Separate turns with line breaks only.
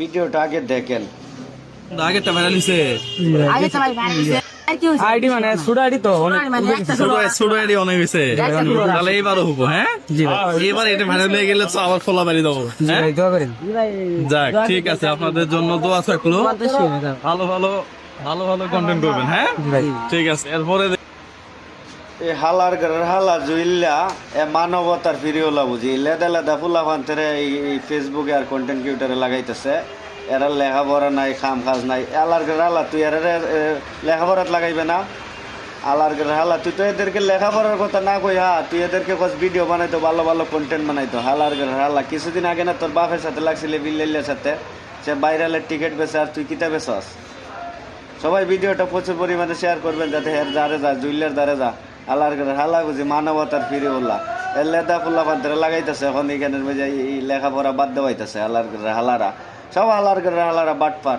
ভিডিওটা আগে দেখেন।
আগেরটা ভাইরাল হইছে।
আগে তো ভাই ভাই আর কি হইছে
আইডি মানে ছোট আইডি তো অনেক
ছোট আইডি অনেক হইছে। তাহলে এইবারও হবো, হ্যাঁ? এবার এটা ভাইরাল হয়ে গেলে তো আবার খোলা বাড়ি দেবো, হ্যাঁ?
দোয়া করেন
যাক, ঠিক আছে, আপনাদের জন্য দোয়া থাকলো। ভালো ভালো ভালো ভালো কন্টেন্ট করবেন, হ্যাঁ? ঠিক আছে। এরপরে
এই হালার ঘরের হালা জুইল্লা এ মানবতার ফিরিওলা বুঝি লেদা লেদা ফুলা ফান্তেরে এই ফেসবুকে আর কন্টেন্ট ক্রিয়েটারে লাগাইতেছে। এরা লেখাপড়া নাই, খাম খাজ নাই। আলার ঘরের হালা তুই এর লেখাপড়াত লাগাইবে না? আলার ঘরের হালা তুই তো এদেরকে লেখাপড়ার কথা না কই, হ্যাঁ তুই এদেরকে কস ভিডিও বানাইতো, ভালো ভালো কন্টেন্ট বানাইতো। হালার ঘরের হালা কিছুদিন আগে না তোর বাপের সাথে লাগছিলে, বিল্লাইলের সাথে, সে ভাইরালের টিকিট বেচে আর তুই কিতা বেচস? সবাই ভিডিওটা প্রচুর পরিমাণে শেয়ার করবেন যাতে হের দ্বারে যা, জুইলের দ্বারে যা। আলার ঘরের হালা বুঝি মানবতার ফিরে বললা এর লেদা ফুল্লা পান্তরে লাগাইতেছে। এখন এখানের মধ্যে এই লেখাপড়া বাদ দেওয়াইতেছে। আলার ঘরের হালারা সব আলার ঘরের হালারা বাটপার।